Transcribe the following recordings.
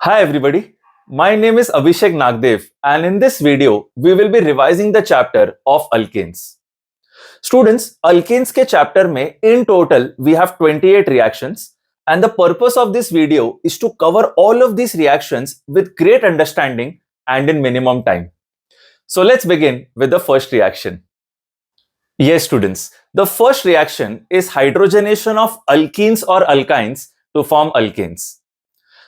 Hi everybody, my name is Abhishek Nagdev and in this video we will be revising the chapter of alkanes. Students, alkanes के chapter में in total we have 28 reactions and the purpose of this video is to cover all of these reactions with great understanding and in minimum time. So let's begin with the first reaction. Yes students, the first reaction is hydrogenation of alkenes or alkynes to form alkanes.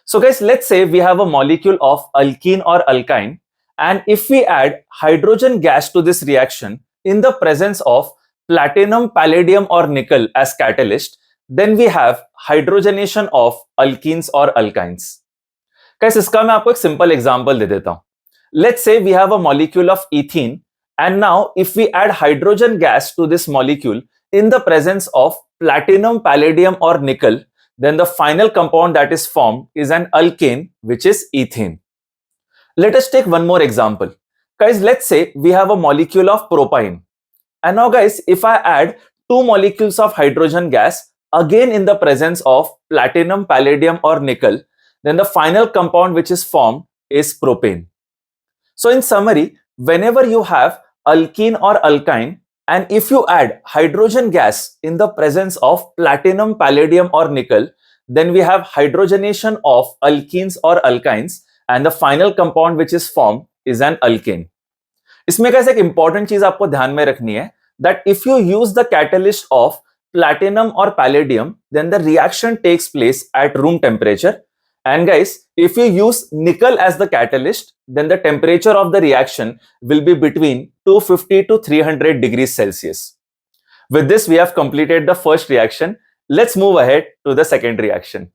So guys, let's say we have a molecule of alkene or alkyne, and if we add hydrogen gas to this reaction in the presence of platinum, palladium or nickel as catalyst, then we have hydrogenation of alkenes or alkynes. Guys, इसका मैं आपको एक simple example दे देता हूं. Let's say we have a molecule of ethene, and now if we add hydrogen gas to this molecule in the presence of platinum, palladium or nickel, then the final compound that is formed is an alkane, which is ethene. Let us take one more example. Guys, let's say we have a molecule of propane. And now guys, if I add two molecules of hydrogen gas, again in the presence of platinum, palladium or nickel, then the final compound which is formed is propane. So in summary, whenever you have alkene or alkyne, and if you add hydrogen gas in the presence of platinum, palladium or nickel, then we have hydrogenation of alkenes or alkynes and the final compound which is formed is an alkane. इसमें कैसे एक important चीज आपको ध्यान में रखनी है that if you use the catalyst of platinum or palladium, then the reaction takes place at room temperature. And guys, if you use nickel as the catalyst, then the temperature of the reaction will be between 250 to 300 degrees Celsius. With this, we have completed the first reaction. Let's move ahead to the second reaction.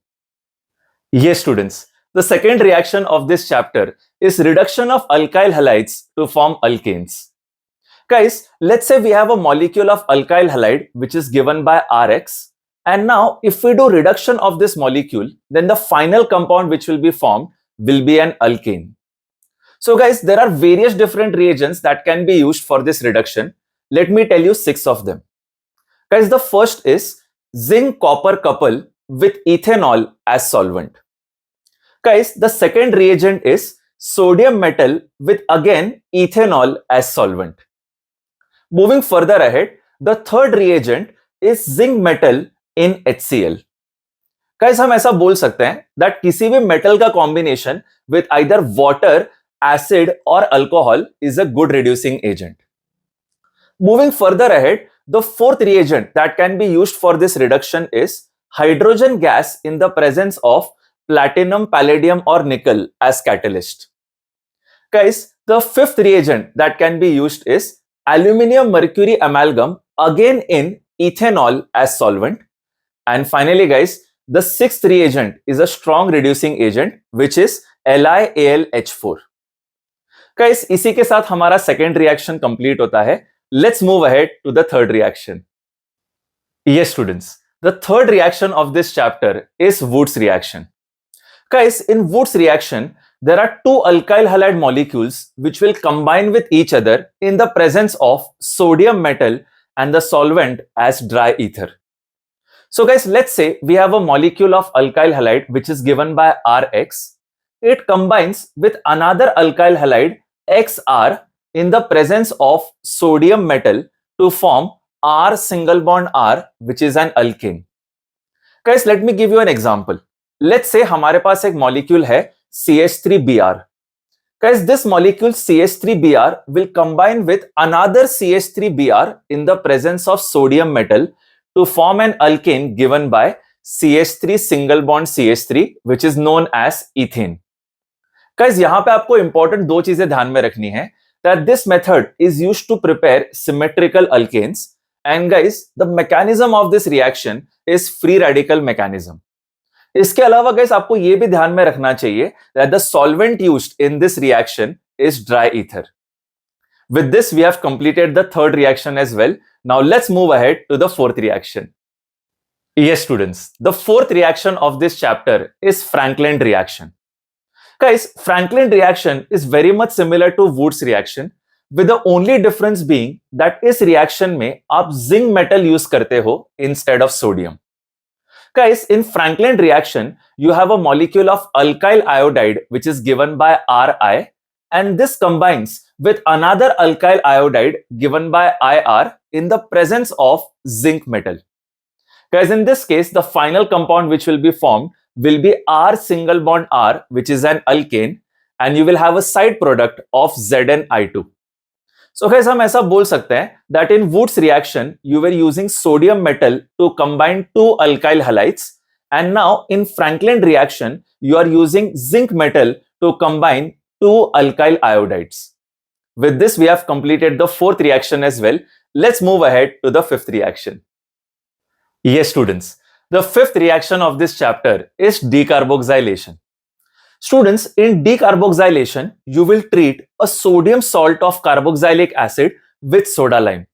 Yes, students, the second reaction of this chapter is reduction of alkyl halides to form alkanes. Guys, let's say we have a molecule of alkyl halide which is given by Rx. And now, if we do reduction of this molecule, then the final compound which will be formed will be an alkane. So guys, there are various different reagents that can be used for this reduction. Let me tell you 6 of them. Guys, the first is zinc copper couple with ethanol as solvent. Guys, the second reagent is sodium metal with again ethanol as solvent. Moving further ahead, the third reagent is zinc metal in HCl. Guys, हम ऐसा बोल सकते हैं that किसी भी metal का combination with either water, acid or alcohol is a good reducing agent. Moving further ahead, the fourth reagent that can be used for this reduction is hydrogen gas in the presence of platinum, palladium or nickel as catalyst. Guys, the fifth reagent that can be used is aluminium mercury amalgam again in ethanol as solvent. And finally, guys, the sixth reagent is a strong reducing agent which is LiAlH4. Guys, इसी के साथ हमारा second reaction complete होता है. Let's move ahead to the third reaction. Yes, students, the third reaction of this chapter is Woods reaction. Guys, in Woods reaction, there are two alkyl halide molecules which will combine with each other in the presence of sodium metal and the solvent as dry ether. So guys, let's say we have a molecule of alkyl halide which is given by Rx. It combines with another alkyl halide XR in the presence of sodium metal to form R single bond R, which is an alkane. Guys, let me give you an example. Let's say हमारे पास एक molecule है CH3Br. Guys, this molecule CH3Br will combine with another CH3Br in the presence of sodium metal to form an alkane given by CH3 single bond CH3, which is known as ethane. Guys, यहाँ पे आपको important दो चीजें ध्यान में रखनी है that this method is used to prepare symmetrical alkanes, and guys, the mechanism of this reaction is free radical mechanism. इसके अलावा guys, आपको ये भी ध्यान में रखना चाहिए that the solvent used in this reaction is dry ether. With this, we have completed the third reaction as well. Now let's move ahead to the fourth reaction. Yes, students, the fourth reaction of this chapter is Franklin reaction. Guys, Franklin reaction is very much similar to Woods reaction, with the only difference being that इस reaction में आप zinc metal use करते हो instead of sodium. Guys, in Franklin reaction, you have a molecule of alkyl iodide which is given by Ri, and this combines with another alkyl iodide given by Ir in the presence of zinc metal. Guys, in this case, the final compound which will be formed will be R single bond R, which is an alkane, and you will have a side product of ZnI2. So guys, हम ऐसा बोल सकते हैं that in Wood's reaction you were using sodium metal to combine two alkyl halides, and now in Franklin reaction you are using zinc metal to combine two alkyl iodides. With this we have completed the fourth reaction as well. Let's move ahead to the fifth reaction. Yes students, the fifth reaction of this chapter is decarboxylation. Students, in decarboxylation, you will treat a sodium salt of carboxylic acid with soda lime.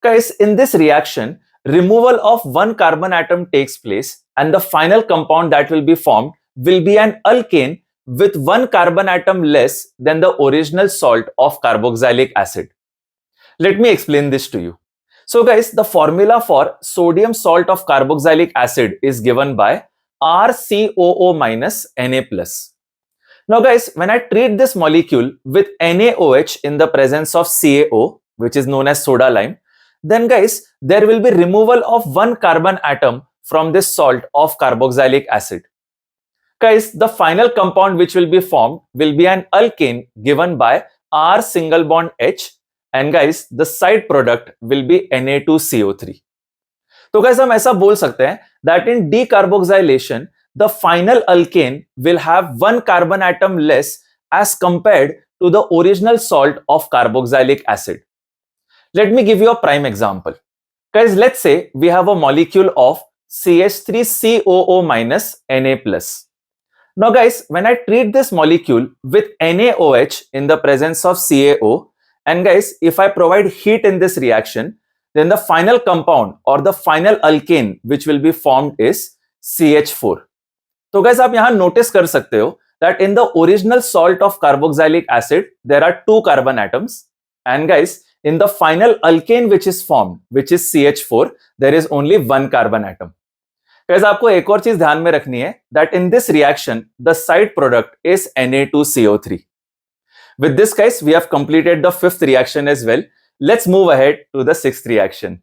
Guys, in this reaction, removal of one carbon atom takes place and the final compound that will be formed will be an alkane with one carbon atom less than the original salt of carboxylic acid. Let me explain this to you. So guys, the formula for sodium salt of carboxylic acid is given by RCOO minus Na plus. Now guys, when I treat this molecule with NaOH in the presence of CaO, which is known as soda lime, then guys, there will be removal of one carbon atom from this salt of carboxylic acid. Guys, the final compound which will be formed will be an alkane given by R single bond H, and guys, the side product will be Na2CO3. तो guys, हम ऐसा बोल सकते हैं that in decarboxylation, the final alkane will have one carbon atom less as compared to the original salt of carboxylic acid. Let me give you a prime example. Guys, let's say we have a molecule of CH3COO minus Na plus. Now guys, when I treat this molecule with NaOH in the presence of CaO, and guys, if I provide heat in this reaction, then the final compound or the final alkane which will be formed is CH4. तो guys, आप यहां notice कर सकते हो that in the original salt of carboxylic acid there are two carbon atoms, and guys, in the final alkane which is formed, which is CH4, there is only one carbon atom. Guys, आपको एक और चीज ध्यान में रखनी है that in this reaction the side product is Na2CO3. With this guys, we have completed the fifth reaction as well. Let's move ahead to the sixth reaction.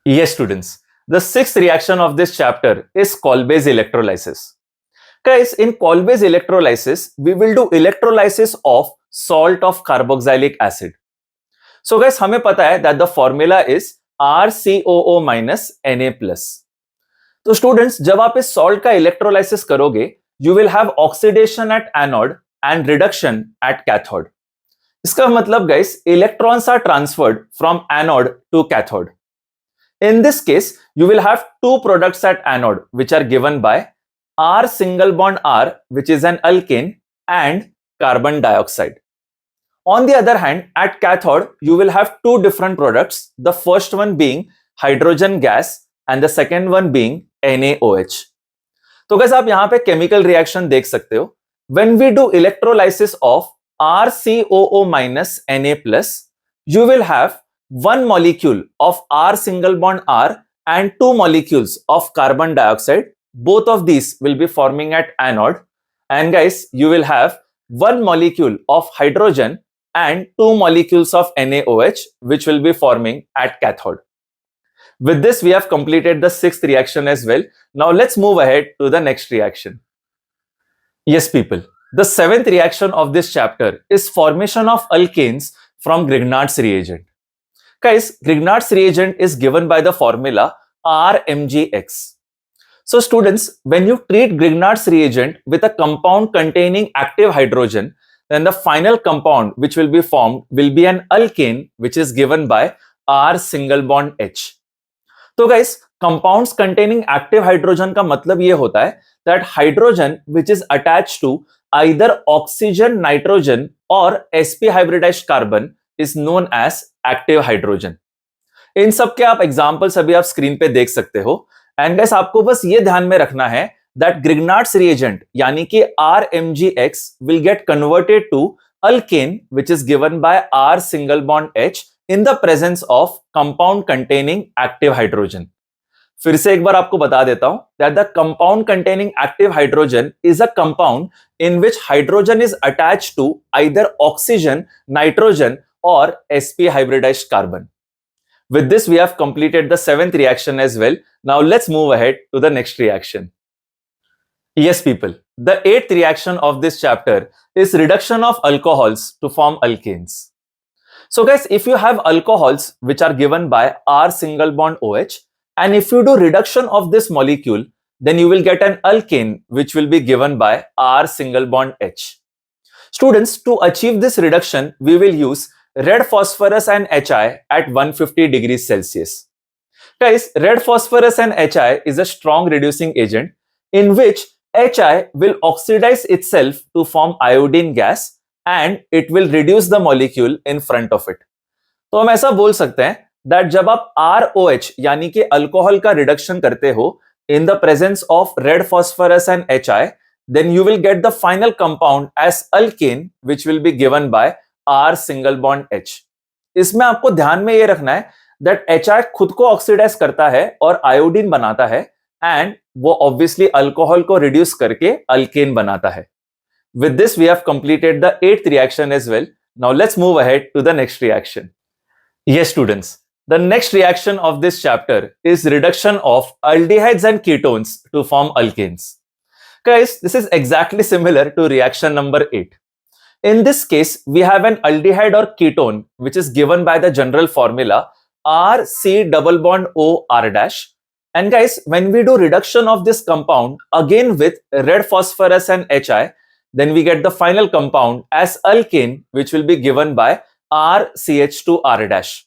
Yes students, the sixth reaction of this chapter is Kolbe's electrolysis. Guys, in Kolbe's electrolysis, we will do electrolysis of salt of carboxylic acid. So guys, हमें पता है that the formula is RCOO minus Na plus. तो students, जब आप इस salt का electrolysis करोगे, you will have oxidation at anode and reduction at cathode. इसका मतलब guys, electrons are transferred from anode to cathode. In this case, you will have two products at anode which are given by R single bond R, which is an alkane, and carbon dioxide. On the other hand, at cathode, you will have two different products, the first one being hydrogen gas and the second one being NaOH. तो guys, आप यहां पे chemical reaction देख सकते हो. When we do electrolysis of RCOO minus Na plus, you will have one molecule of R single bond R and two molecules of carbon dioxide. Both of these will be forming at anode, and guys, you will have one molecule of hydrogen and two molecules of NaOH which will be forming at cathode. With this, we have completed the sixth reaction as well. Now let's move ahead to the next reaction. Yes people, the seventh reaction of this chapter is formation of alkanes from Grignard's reagent. Guys, Grignard's reagent is given by the formula RMgX. So students, when you treat Grignard's reagent with a compound containing active hydrogen, then the final compound which will be formed will be an alkane which is given by R single bond H. तो guys, compounds containing active hydrogen का मतलब ये होता है that hydrogen which is attached to either oxygen, nitrogen or sp hybridized carbon is known as active hydrogen. इन सब के आप examples अभी आप स्क्रीन पे देख सकते हो. एंड गाइस, आपको बस ये ध्यान में रखना है that Grignard's reagent यानी कि RMgX will get converted to alkane which is given by R single bond H in the presence of compound containing active hydrogen. फिर से एक बार आपको बता देता हूं that the compound containing active hydrogen is a compound in which hydrogen is attached to either oxygen, nitrogen or sp hybridized carbon. With this we have completed the 7th reaction as well. Now let's move ahead to the next reaction. Yes people, the 8th reaction of this chapter is reduction of alcohols to form alkanes. So guys, if you have alcohols which are given by R single bond OH, and if you do reduction of this molecule, then you will get an alkane which will be given by R single bond H. Students, to achieve this reduction, we will use red phosphorus and HI at 150 degrees Celsius. Guys, red phosphorus and HI is a strong reducing agent in which HI will oxidize itself to form iodine gas and it will reduce the molecule in front of it. तो हम ऐसा बोल सकते हैं that जब आप ROH यानी कि अल्कोहल का रिडक्शन करते हो in the presence of red phosphorus and HI, then you will get the final compound as alkane which will be given by R single bond H. इसमें आपको ध्यान में ये रखना है that HI खुद को ऑक्सीडाइज करता है और आयोडीन बनाता है एंड वो ऑब्वियसली अल्कोहल को रिड्यूस करके अल्केन बनाता है. With this we have completed the 8th reaction as well. Now let's move ahead to the next reaction. Yes students, the next reaction of this chapter is reduction of aldehydes and ketones to form alkanes. Guys, this is exactly similar to reaction number 8. In this case, we have an aldehyde or ketone which is given by the general formula RC double bond O R dash. And guys, when we do reduction of this compound again with red phosphorus and HI, then we get the final compound as alkane which will be given by RCH2R dash.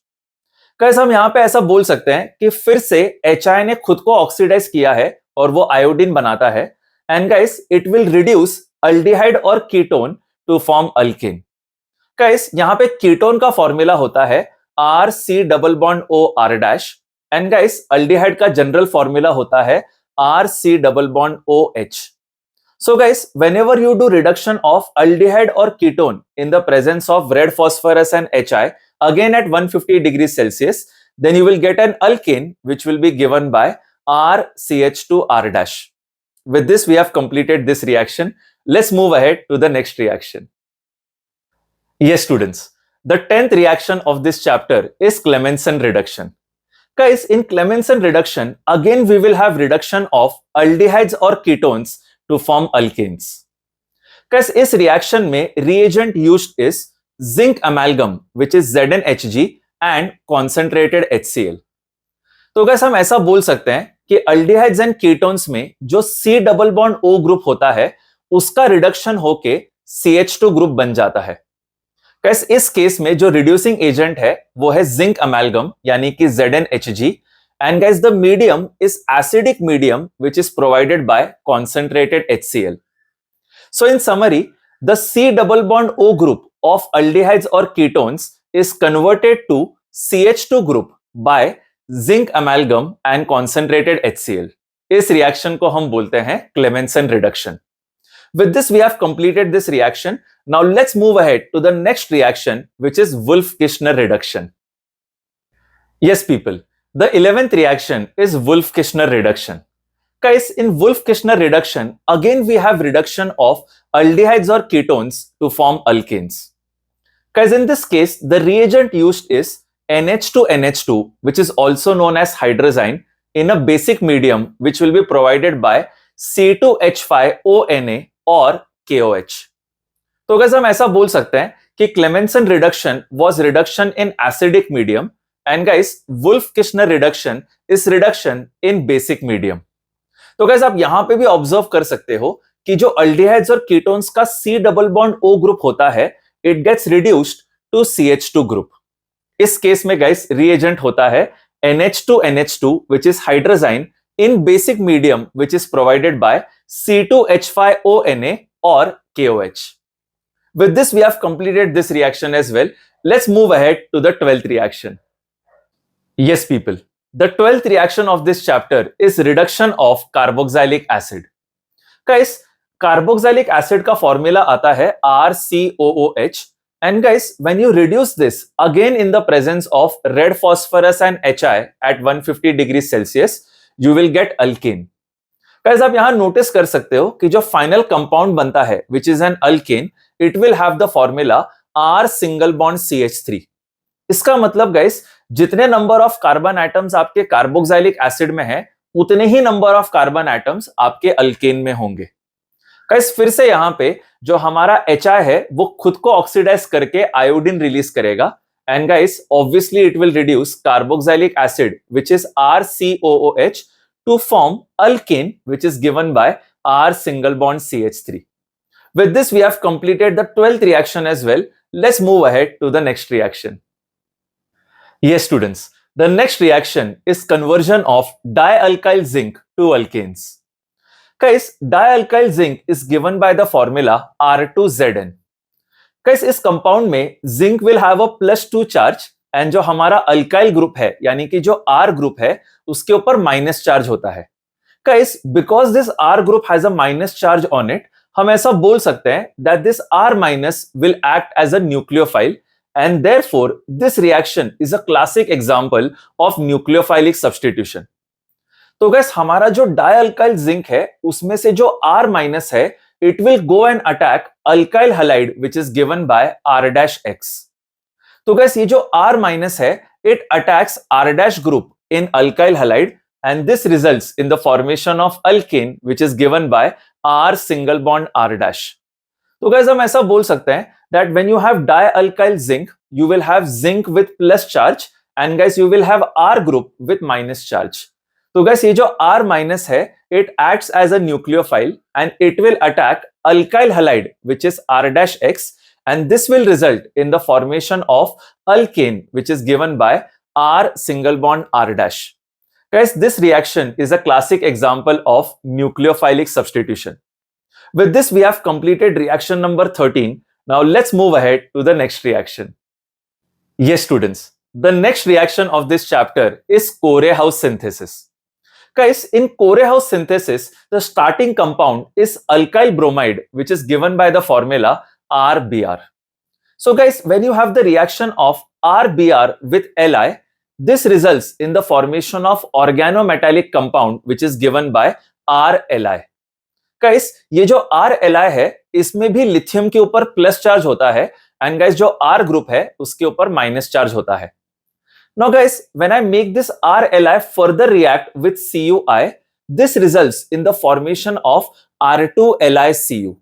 Guys, हम यहाँ पे ऐसा बोल सकते हैं कि फिर से HI ने खुद को ऑक्सीडाइज किया है और वो आयोडीन बनाता है and guys it will reduce aldehyde और ketone to form alkane. Guys, यहाँ पे कीटोन का फॉर्मूला होता है RC double bond O R dash and guys aldehyde का जनरल फॉर्मूला होता है RC double bond OH. So guys, whenever you do reduction of aldehyde or ketone in the presence of red phosphorus and HI again at 150 degrees Celsius, then you will get an alkane which will be given by RCH2R dash. With this we have completed this reaction. Let's move ahead to the next reaction. Yes students, the 10th reaction of this chapter is Clemmensen reduction. Guys, in Clemmensen reduction, again we will have reduction of aldehydes or ketones to form alkanes. Guys, इस reaction में reagent used is zinc amalgam which is ZnHg and concentrated HCl. तो guys, हम ऐसा बोल सकते हैं कि aldehydes and ketones में जो C double bond O group होता है उसका रिडक्शन होके CH2 ग्रुप बन जाता है. Guys, इस केस में जो रिड्यूसिंग एजेंट है वो है जिंक अमेल्गम यानी कि ZnHg. And guys, the medium is acidic medium which is provided by concentrated HCl. So in summary, the C double bond O group of aldehydes or ketones is converted to CH2 group by zinc amalgam and concentrated HCl. इस reaction को हम बोलते हैं Clemmensen reduction. With this we have completed this reaction. Now let's move ahead to the next reaction which is Wolff-Kishner reduction. Yes people, the 11th reaction is Wolff-Kishner reduction. Guys, in Wolff-Kishner reduction, again we have reduction of aldehydes or ketones to form alkanes. Guys, in this case, the reagent used is NH2NH2, which is also known as hydrazine, in a basic medium which will be provided by C2H5ONa or KOH. तो guys, हम ऐसा बोल सकते हैं कि Clemmensen reduction was reduction in acidic medium. And guys, Wolff-Kishner reduction is reduction in basic medium. तो guys, आप यहां पे भी ऑब्जर्व कर सकते हो कि जो अल्डिहाइड्स और कीटोन्स का C double bond O group होता है, it gets reduced to CH2 group. इस केस में गाइस रिएजेंट होता है NH2NH2 which is hydrazine in basic medium which is provided by C2H5ONa or KOH. With this we have completed this reaction as well. Let's move ahead to the 12th reaction. Yes people, the 12th reaction of this chapter is reduction of carboxylic acid. Guys, carboxylic acid का formula आता है RCOOH. And guys, when you reduce this again in the presence of red phosphorus and HI at 150 degrees Celsius, you will get alkane. Guys आप यहां notice कर सकते हो कि जो फाइनल कंपाउंड बनता है which is an alkane, it will have the formula R single bond CH3. इसका मतलब गाइस जितने नंबर ऑफ कार्बन एटम्स आपके कार्बोक्सिलिक एसिड में है उतने ही नंबर ऑफ कार्बन एटम्स आपके अल्केन में होंगे. गाइस फिर से यहां पे जो हमारा HI है वो खुद को ऑक्सीडाइज करके आयोडीन रिलीज करेगा, and guys obviously it will reduce carboxylic acid which is RCOOH to form alkane, which is given by R single bond CH3. With this, we have completed the 12th reaction as well. Let's move ahead to the next reaction. Yes, students, the next reaction is conversion of dialkyl zinc to alkanes. Guys, dialkyl zinc is given by the formula R2Zn. Guys, इस compound में zinc will have a +2 charge, and जो हमारा alkyl group है यानी कि जो are group है उसके ऊपर माइनस चार्ज होता है. Guys because this R group has a minus charge on it, हम ऐसा बोल सकते हैं that this R minus will act as a nucleophile, and therefore this reaction is a classic example of nucleophilic substitution. तो guys हमारा जो dialkyl zinc है उसमें से जो आर माइनस है it will go and attack alkyl halide which is given by R-X. तो guys ये जो R माइनस है it attacks R- group in alkyl halide, and this results in the formation of alkane which is given by R single bond R'. तो guys हम ऐसा बोल सकते हैं that when you have dialkyl zinc you will have zinc with plus charge, and guys you will have R group with minus charge. तो guys ये जो R minus है it acts as a nucleophile and it will attack alkyl halide which is R', and this will result in the formation of alkane which is given by R single bond R'. Guys, this reaction is a classic example of nucleophilic substitution. With this we have completed reaction number 13. Now let's move ahead to the next reaction. Yes students, the next reaction of this chapter is Corehouse synthesis. Guys, in Corehouse synthesis the starting compound is alkyl bromide which is given by the formula RBr. So guys, when you have the reaction of RBr with Li, this results in the formation of organometallic compound which is given by RLi. Guys, ये जो RLi है इसमें भी lithium के ऊपर plus charge होता है, and guys जो R ग्रुप है उसके ऊपर माइनस चार्ज होता है. Now guys, when I make this RLi further react with CuI, this results in the formation of R2LiCu.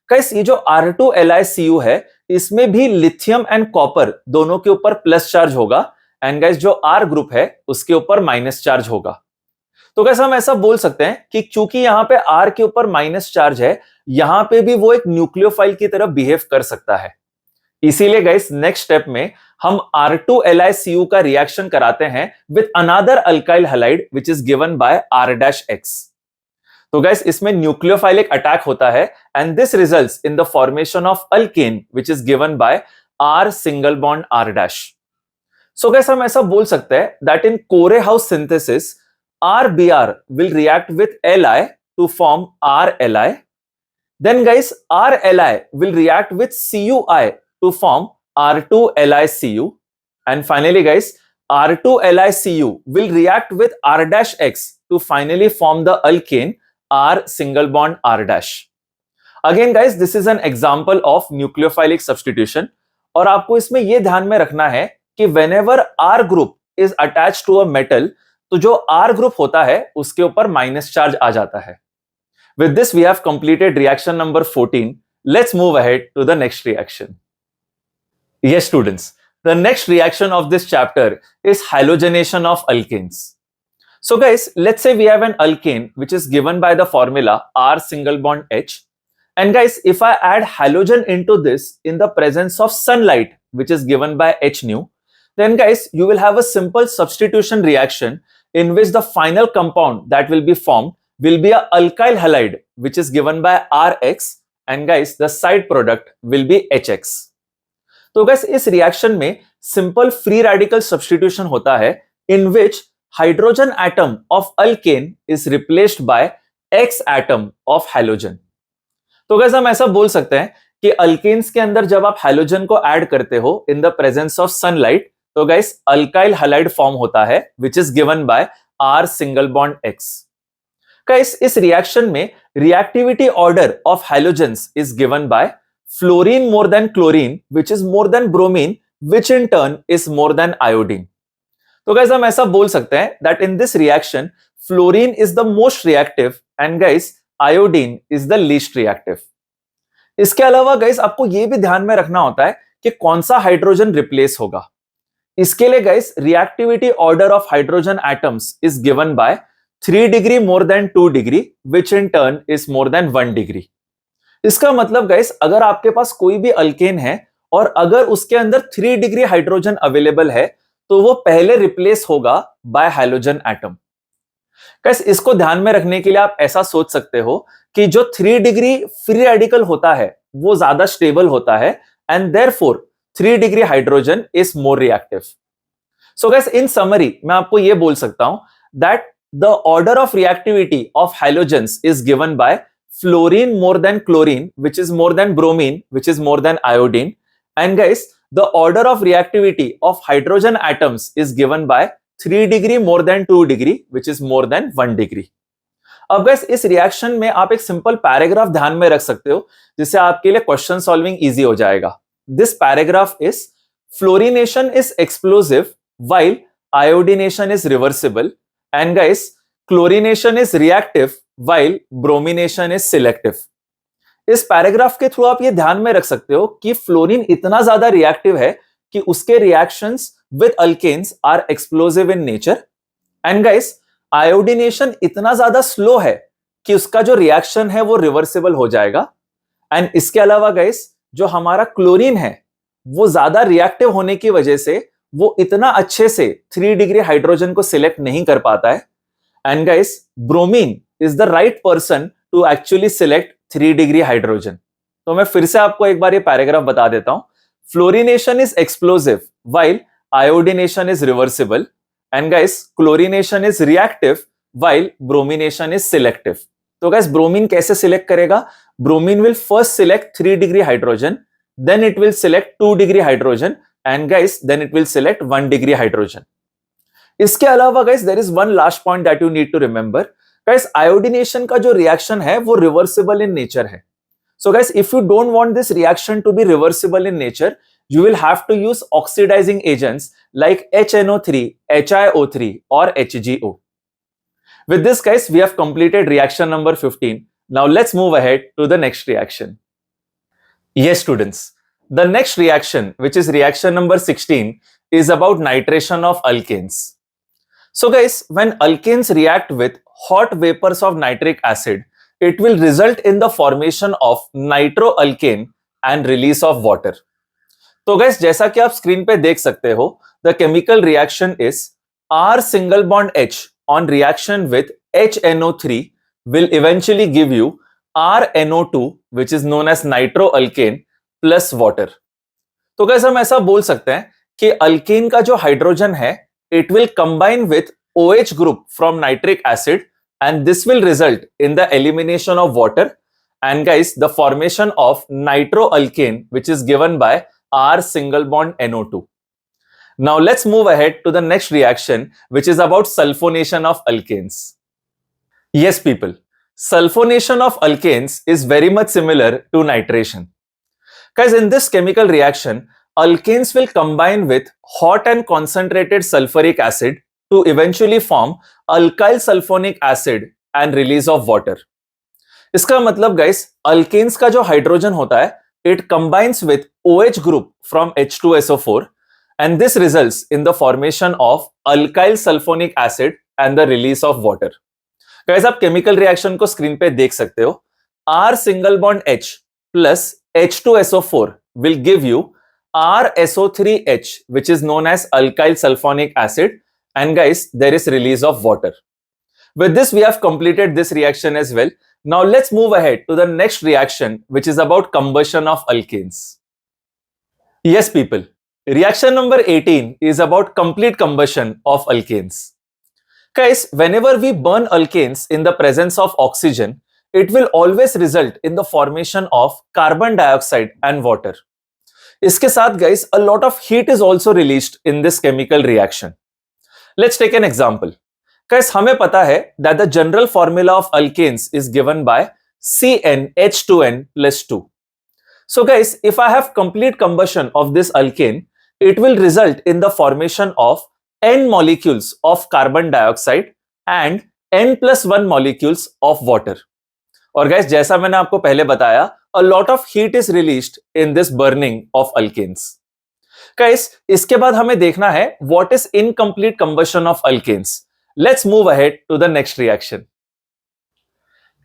Guys ये जो R2LiCu है इसमें भी लिथियम एंड कॉपर दोनों के ऊपर प्लस चार्ज होगा, एंड गाइस जो R ग्रुप है उसके ऊपर माइनस चार्ज होगा. तो गाइस हम ऐसा बोल सकते हैं कि चूंकि यहां पे R के ऊपर माइनस चार्ज है यहां पे भी वो एक न्यूक्लियोफाइल की तरह बिहेव कर सकता है. इसीलिए गाइस नेक्स्ट स्टेप में हम R2LiCu का रिएक्शन कराते हैं with another alkyl halide which is given by R'. तो गाइस इसमें न्यूक्लियोफाइलिक अटैक होता है, and this results in the formation of alkane which is given by R single bond R'. So guys हम ऐसा बोल सकते हैं that in Corey House synthesis RBr will react with Li to form RLi. Then guys RLi will react with CuI to form R2LiCu, and finally guys R2LiCu will react with R'(X) to finally form the alkane R single bond R'. Again guys, this is an example of nucleophilic substitution, और आपको इसमें यह ध्यान में रखना है कि whenever R group is attached to a metal, तो जो R group होता है उसके ऊपर माइनस चार्ज आ जाता है. With this we have completed reaction number 14. Let's move ahead to the next reaction. Yes students, the next reaction of this chapter is halogenation of alkanes. So guys, let's say we have an alkane which is given by the formula R single bond H, and guys if I add halogen into this in the presence of sunlight which is given by H nu, then guys you will have a simple substitution reaction in which the final compound that will be formed will be a alkyl halide which is given by Rx, and guys the side product will be Hx. तो guys इस reaction में simple free radical substitution होता है in which hydrogen atom of alkane is replaced by X atom of halogen. तो guys हम ऐसा बोल सकते हैं कि अल्केन्स के अंदर जब आप हैलोजन को ऐड करते हो in the presence of sunlight, तो गाइस अल्काइल हैलाइड फॉर्म होता है विच is given by R single bond X. Guys, इस रिएक्शन में reactivity order of halogens is given by fluorine more than chlorine, which is more than bromine, which in turn is more than iodine. तो guys हम ऐसा बोल सकते हैं that in this reaction fluorine is the most reactive and guys iodine is the least reactive. इसके अलावा guys आपको यह भी ध्यान में रखना होता है कि कौन सा हाइड्रोजन रिप्लेस होगा. इसके लिए guys reactivity order of hydrogen atoms is given bye 3 degree more than 2 degree which in turn is more than 1 degree. इसका मतलब गाइस अगर आपके पास कोई भी अल्केन है और अगर उसके अंदर 3 डिग्री हाइड्रोजन अवेलेबल है तो वो पहले रिप्लेस होगा बाय हाइड्रोजन एटम. गाइस इसको ध्यान में रखने के लिए आप ऐसा सोच सकते हो कि जो 3 डिग्री फ्री रेडिकल होता है वो ज्यादा स्टेबल होता है and therefore 3 degree hydrogen is more reactive. So guys in summary मैं आपको ये बोल सकता हूं that the order of reactivity of halogens is given bye fluorine more than chlorine which is more than bromine which is more than iodine and guys the order of reactivity of hydrogen atoms is given bye 3 degree more than 2 degree which is more than 1 degree. अब guys इस reaction में आप एक simple paragraph ध्यान में रख सकते हो जिससे आपके लिए क्वेश्चन सॉल्विंग इजी हो जाएगा. This paragraph is fluorination is explosive while iodination is reversible and guys chlorination is reactive while bromination is selective. इस पैराग्राफ के थ्रू आप ये ध्यान में रख सकते हो कि फ्लोरीन इतना ज्यादा रिएक्टिव है कि उसके reactions with alkanes are explosive in nature and guys iodination इतना ज्यादा स्लो है कि उसका जो रिएक्शन है वो रिवर्सिबल हो जाएगा. एंड इसके अलावा गाइस जो हमारा क्लोरीन है वो ज्यादा रिएक्टिव होने की वजह से वो इतना अच्छे से 3 डिग्री हाइड्रोजन को सिलेक्ट नहीं कर पाता है and guys bromine is the right person to actually select 3 degree hydrogen. तो मैं फिर से आपको एक बार ये पैराग्राफ बता देता हूं. Fluorination is explosive while iodination is reversible and guys chlorination is reactive while bromination is selective. तो गाइस ब्रोमीन कैसे सिलेक्ट करेगा? Bromine will first select 3 degree hydrogen, then it will select 2 degree hydrogen and guys then it will select 1 degree hydrogen. इसके अलावा guys there is one last point that you need to remember. Guys iodination का जो reaction है वो reversible in nature है. So guys if you don't want this reaction to be reversible in nature you will have to use oxidizing agents like HNO3, HiO3 or HGO. With this guys we have completed reaction number 15. Now let's move ahead to the next reaction. Yes students, the next reaction, which is reaction number 16, is about nitration of alkanes. So guys, when alkanes react with hot vapors of nitric acid, it will result in the formation of nitroalkane and release of water. तो guys, जैसा कि आप screen पे देख सकते हो, the chemical reaction is R single bond H on reaction with HNO3 will eventually give you RNO2, which is known as nitroalkane plus water. तो guys हम ऐसा बोल सकते हैं कि अल्केन का जो हाइड्रोजन है it will combine with OH group from nitric acid and this will result in the elimination of water and guys the formation of nitroalkane which is given by R single bond NO2. Now let's move ahead to the next reaction which is about sulfonation of alkanes. Yes people, sulfonation of alkanes is very much similar to nitration. Guys, in this chemical reaction, alkanes will combine with hot and concentrated sulfuric acid to eventually form alkyl sulfonic acid and release of water. इसका मतलब guys, alkanes का जो hydrogen होता है, it combines with OH group from H2SO4 and this results in the formation of alkyl sulfonic acid and the release of water. Guys, आप chemical reaction को screen पे देख सकते हो. R single bond H plus H2SO4 will give you RSO3H which is known as alkyl sulfonic acid and guys there is release of water. With this we have completed this reaction as well. Now let's move ahead to the next reaction which is about combustion of alkanes. Yes people, reaction number 18 is about complete combustion of alkanes. Guys, whenever we burn alkanes in the presence of oxygen it will always result in the formation of carbon dioxide and water. इसके साथ guys, a lot of heat is also released in this chemical reaction. Let's take an example. Guys, हमें पता है that the general formula of alkanes is given by CnH2n plus 2. So guys, if I have complete combustion of this alkane, it will result in the formation of n molecules of carbon dioxide and n plus 1 molecules of water. और guys, जैसा मैंने आपको पहले बताया, a lot of heat is released in this burning of alkanes. Guys, इसके बाद हमें देखना है what is incomplete combustion of alkanes. Let's move ahead to the next reaction.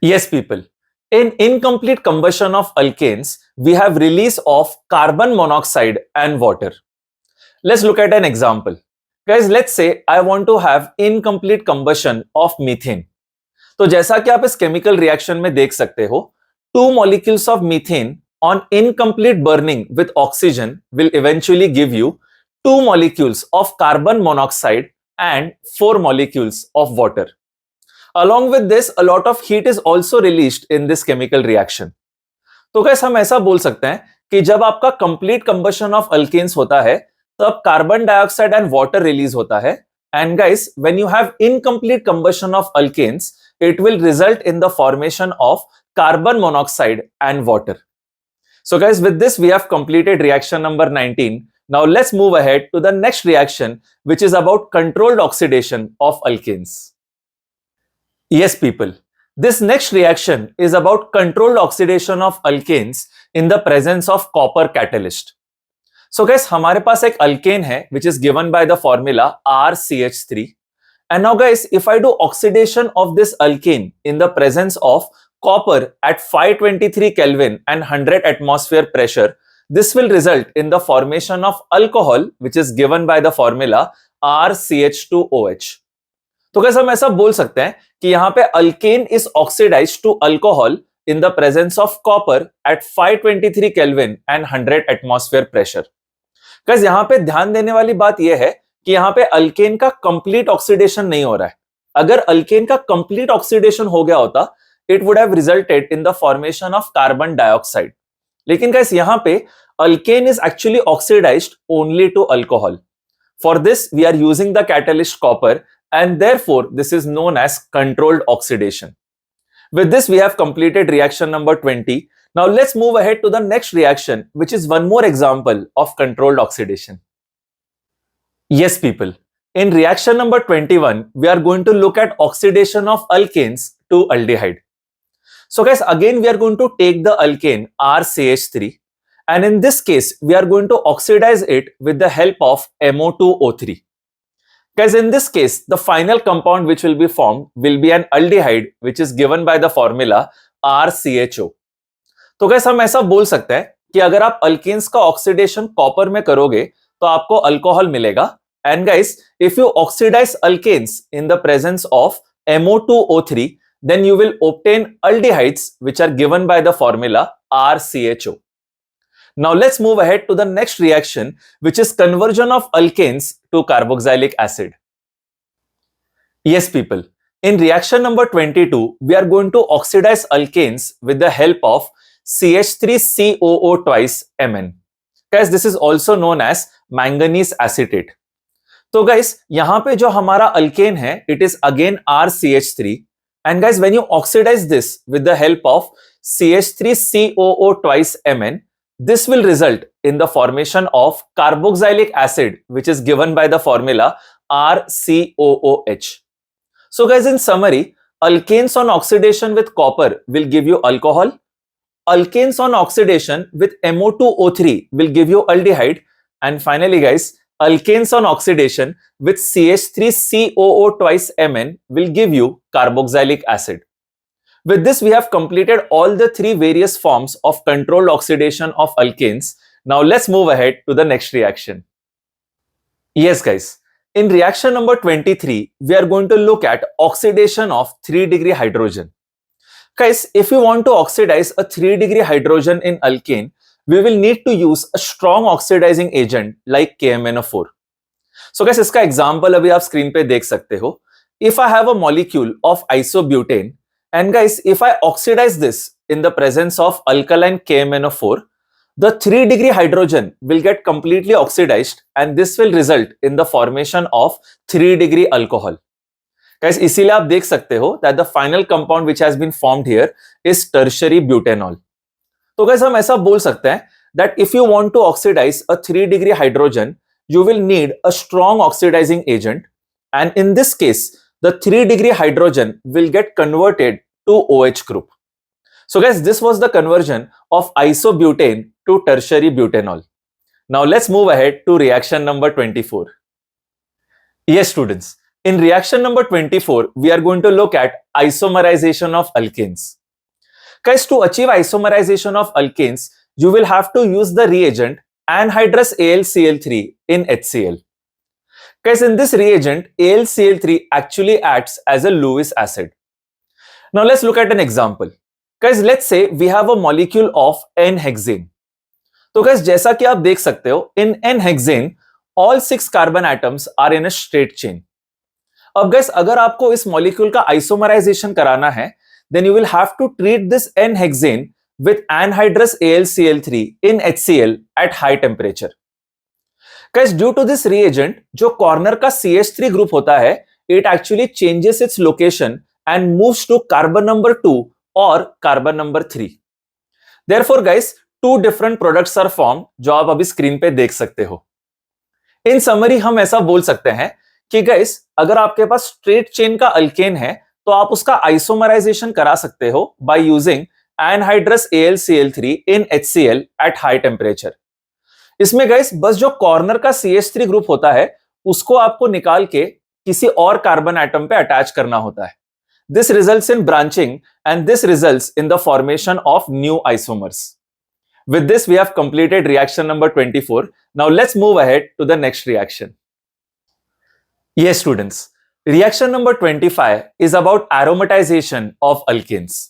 Yes, people. In incomplete combustion of alkanes, we have release of carbon monoxide and water. Let's look at an example. Guys, let's say I want to have incomplete combustion of methane. तो जैसा कि आप इस chemical reaction में देख सकते हो, 2 molecules of methane on incomplete burning with oxygen will eventually give you 2 molecules of carbon monoxide and 4 molecules of water. Along with this, a lot of heat is also released in this chemical reaction. तो guys, हम ऐसा बोल सकते हैं कि जब आपका complete combustion of alkanes होता है, तब carbon dioxide and water release होता है. And guys, when you have incomplete combustion of alkanes, it will result in the formation of carbon monoxide and water. So guys, with this we have completed reaction number 19. Now let's move ahead to the next reaction, which is about controlled oxidation of alkanes. Yes, people. This next reaction is about controlled oxidation of alkanes in the presence of copper catalyst. So guys, हमारे पास एक alkane है, which is given by the formula RCH3. And now guys, if I do oxidation of this alkane in the presence of copper at 523 Kelvin and 100 atmosphere pressure, this will result in the formation of alcohol, which is given by the formula RCH2OH. तो guys, हम ऐसा बोल सकते हैं कि यहाँ पे alkane is oxidized to alcohol in the presence of copper at 523 Kelvin and 100 atmosphere pressure. Guys, यहाँ पे ध्यान देने वाली बात यह है कि यहाँ पे अल्केन का कंप्लीट ऑक्सीडेशन नहीं हो रहा है. अगर अल्केन का कंप्लीट ऑक्सीडेशन हो गया होता, it would have resulted in the formation of carbon dioxide. लेकिन गाइस, यहाँ पे alkane is actually oxidised only to alcohol. For this we are using the catalyst copper and therefore this is known as controlled oxidation. With this we have completed reaction number 20. Now let's move ahead to the next reaction, which is one more example of controlled oxidation. Yes, people. In reaction number 21, we are going to look at oxidation of alkanes to aldehyde. So guys, again we are going to take the alkane RCH3, and in this case we are going to oxidize it with the help of MO2O3. Guys, in this case the final compound which will be formed will be an aldehyde, which is given by the formula RCHO. तो guys, हम ऐसा बोल सकते हैं कि अगर आप alkanes का oxidation copper में करोगे तो आपको अल्कोहल मिलेगा. And guys, if you oxidize alkanes in the presence of MO2O3, then you will obtain aldehydes, which are given by the formula RCHO. Now let's move ahead to the next reaction, which is conversion of alkanes to carboxylic acid. Yes, people. In reaction number 22, we are going to oxidize alkanes with the help of CH3COO twice Mn. Guys, this is also known as manganese acetate. तो guys, यहाँ पे जो हमारा alkane है, it is again RCH3, and guys, when you oxidize this with the help of CH3COO twice Mn, this will result in the formation of carboxylic acid, which is given by the formula RCOOH. So guys, in summary, alkanes on oxidation with copper will give you alcohol. Alkanes on oxidation with MO2O3 will give you aldehyde. And finally guys, alkanes on oxidation with CH3COO twice Mn will give you carboxylic acid. With this we have completed all the three various forms of controlled oxidation of alkanes. Now let's move ahead to the next reaction. Yes guys, in reaction number 23, we are going to look at oxidation of 3-degree hydrogen. Guys, if you want to oxidize a 3-degree hydrogen in alkane, we will need to use a strong oxidizing agent like KMnO4. So guys, इसका example अभी आप screen पे देख सकते हो. If I have a molecule of isobutane, and guys, if I oxidize this in the presence of alkaline KMnO4, the 3-degree hydrogen will get completely oxidized, and this will result in the formation of 3-degree alcohol. Guys इसीलिए आप देख सकते हो that the final compound which has been formed here is tertiary butanol. तो guys हम ऐसा बोल सकते हैं that if you want to oxidise a 3 degree hydrogen you will need a strong oxidizing agent, and in this case the 3 degree hydrogen will get converted to OH group. So guys, this was the conversion of isobutane to tertiary butanol. Now let's move ahead to reaction number 24. Yes students, in reaction number 24 we are going to look at isomerization of alkanes. Guys, to achieve isomerization of alkanes you will have to use the reagent anhydrous AlCl3 in HCl. Guys, in this reagent, AlCl3 actually acts as a Lewis acid. Now let's look at an example. Guys, let's say we have a molecule of N-hexane. तो guys, जैसा कि आप देख सकते हो, in N-hexane, all 6 carbon atoms are in a straight chain. अब guys, अगर आपको इस molecule का isomerization कराना है, then you will have to treat this N-hexane with anhydrous AlCl3 in HCl at high temperature. Guys, due to this reagent, जो corner का CH3 group होता है, it actually changes its location and moves to carbon number 2 or carbon number 3. Therefore, guys, 2 different products are formed, जो आप अभी screen पे देख सकते हो. In summary, हम ऐसा बोल सकते हैं कि guys, अगर आपके पास straight chain का अल्केन है, तो आप उसका isomerization करा सकते हो by using anhydrous AlCl3 in HCl at high temperature. इसमें गाइस बस जो कॉर्नर का CH3 ग्रुप होता है उसको आपको निकाल के किसी और कार्बन एटम पे अटैच करना होता है. This results in branching and this results in the formation of new isomers. With this we have completed reaction number 24. Now let's move ahead to the next reaction. Yes students, reaction number 25 is about aromatization of alkanes.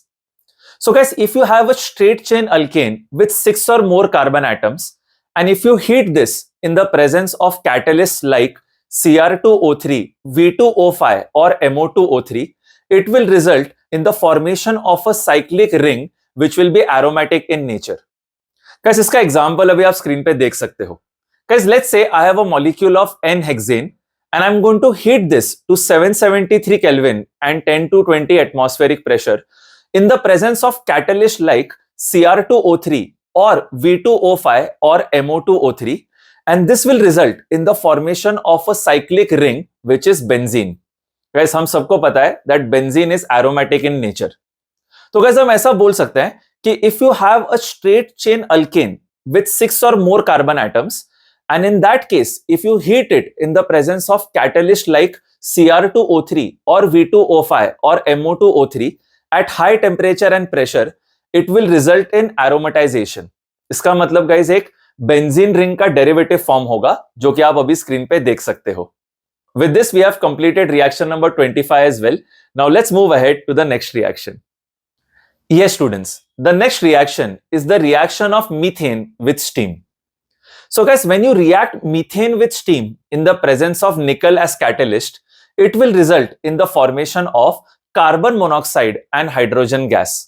So guys, if you have a straight chain alkane with 6 or more carbon atoms, and if you heat this in the presence of catalysts like Cr2O3, V2O5 or MO2O3, it will result in the formation of a cyclic ring which will be aromatic in nature. Guys, इसका example अभी आप screen पे देख सकते हो. Guys, let's say I have a molecule of N-hexane and I'm going to heat this to 773 Kelvin and 10 to 20 atmospheric pressure in the presence of catalyst like Cr2O3 or V2O5 or MO2O3, and this will result in the formation of a cyclic ring which is benzene. Guys, हम सबको पता है that benzene is aromatic in nature. तो guys, हम ऐसा बोल सकते हैं कि if you have a straight chain alkane with 6 or more carbon atoms, and in that case if you heat it in the presence of catalyst like Cr2O3 or V2O5 or MO2O3 at high temperature and pressure, it will result in aromatization. इसका मतलब guys एक benzene ring का derivative form होगा जो कि आप अभी screen पे देख सकते हो. With this we have completed reaction number 25 as well. Now let's move ahead to the next reaction. Yes students, the next reaction is the reaction of methane with steam. So guys, when you react methane with steam in the presence of nickel as catalyst, it will result in the formation of carbon monoxide and hydrogen gas.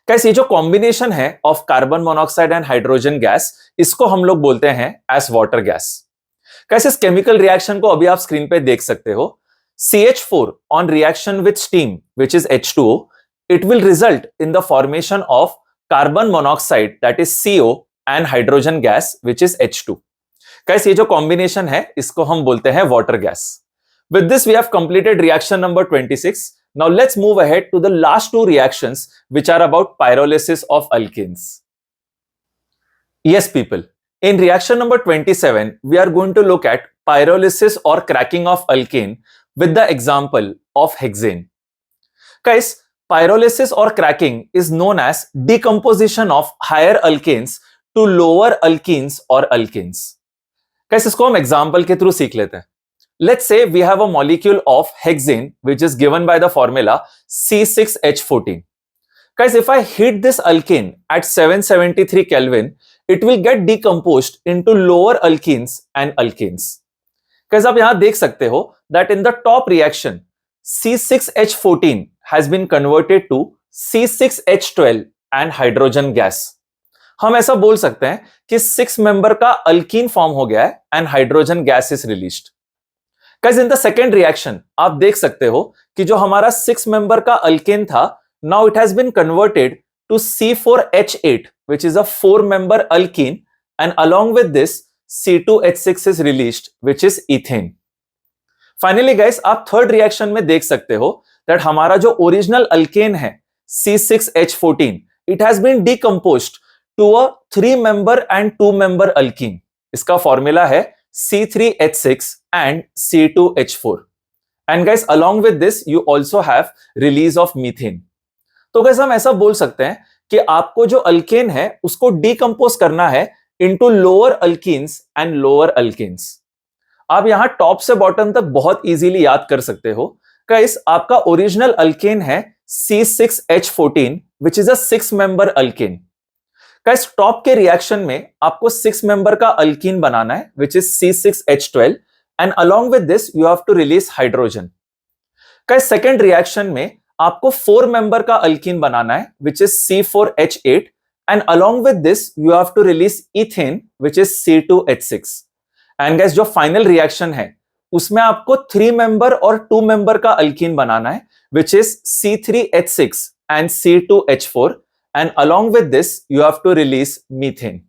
Guys, ये जो combination है of carbon monoxide and hydrogen gas, इसको हम लोग बोलते हैं as water gas. Guys, इस chemical reaction को अभी आप screen पे देख सकते हो. CH4 on reaction with steam, which is H2O, it will result in the formation of carbon monoxide, that is CO, and hydrogen gas, which is H2. Guys, ये जो combination है, इसको हम बोलते हैं water gas. With this, we have completed reaction number 26. Now let's move ahead to the last 2 reactions which are about pyrolysis of alkanes. Yes people, in reaction number 27 we are going to look at pyrolysis or cracking of alkane with the example of hexane. Guys, pyrolysis or cracking is known as decomposition of higher alkanes to lower alkenes or alkanes. Guys, इसको हम example के through सीख लेते हैं. Let's say we have a molecule of hexane which is given by the formula C6H14. Guys, if I heat this alkane at 773 Kelvin, it will get decomposed into lower alkenes and alkanes. Guys, आप यहां देख सकते हो that in the top reaction C6H14 has been converted to C6H12 and hydrogen gas. हम ऐसा बोल सकते हैं कि 6 मेंबर का अल्कीन फॉर्म हो गया है and hydrogen gas is released. Guys, in the second reaction आप देख सकते हो कि जो हमारा 6 मेंबर का अल्केन था, now it has been converted to C4H8 which is a 4 member alkene, and along with this C2H6 is released which is ethane. Finally guys, आप थर्ड रिएक्शन में देख सकते हो दैट हमारा जो ओरिजिनल अल्केन है C6H14, it has been decomposed to a 3 member and 2 member alkene. इसका formula है C3H6 and C2H4. And guys, along with this you also have release of methane. तो guys, हम ऐसा बोल सकते हैं कि आपको जो अल्केन है उसको डिकम्पोज करना है into lower alkenes and lower alkanes. आप यहां टॉप से बॉटम तक बहुत इजीली याद कर सकते हो. गाइस, आपका ओरिजिनल अल्केन है C6H14 which is a 6 member alkane. Guys, top के रिएक्शन में आपको 6 मेंबर का अल्कीन बनाना है which is C6H12, and along with this you have to release hydrogen. Guys, second reaction में आपको 4 मेंबर का अल्कीन बनाना है which is C4H8, and along with this you have to release ethane which is C2H6. and guys, जो final reaction है उसमें आपको 3 member और 2 member का अल्कीन बनाना है which is C3H6 and C2H4, and along with this you have to release methane.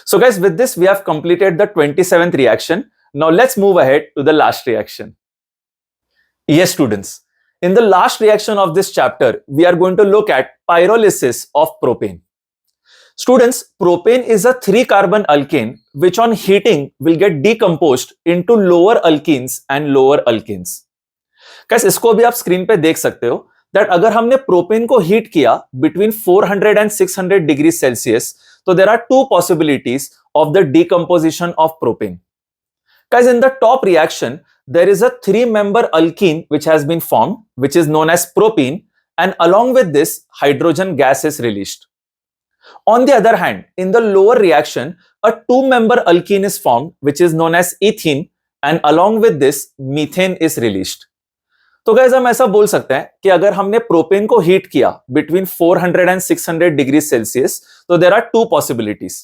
So guys, with this we have completed the 27th reaction. Now let's move ahead to the last reaction. Yes students, in the last reaction of this chapter we are going to look at pyrolysis of propane. Students, propane is a 3 carbon alkane which on heating will get decomposed into lower alkenes and lower alkenes. Guys, इसको भी आप screen पे देख सकते हो that अगर हमने propane को हीट किया बिटवीन 400 and 600 डिग्री सेल्सियस, तो there are two possibilities of the decomposition of propane. Guys, in the top reaction there is a 3 member alkene which has been formed which is known as propene, and along with this hydrogen gas is released. On the other hand, in the lower reaction a 2 member alkene is formed which is known as ethene, and along with this methane is released. तो guys, हम ऐसा बोल सकते हैं कि अगर हमने propane को हीट किया बिटवीन 400 and 600 डिग्री सेल्सियस, तो there are two possibilities.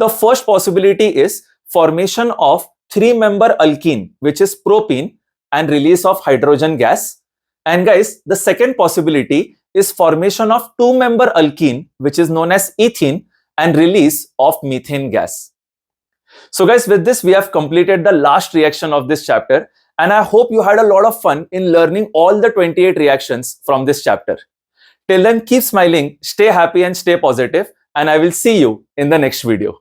The first possibility is formation of 3 member alkene which is propene and release of hydrogen gas. And guys, the second possibility is formation of 2 member alkene which is known as ethene and release of methane gas. So guys, with this we have completed the last reaction of this chapter, and I hope you had a lot of fun in learning all the 28 reactions from this chapter. Till then, keep smiling, stay happy and stay positive, and I will see you in the next video.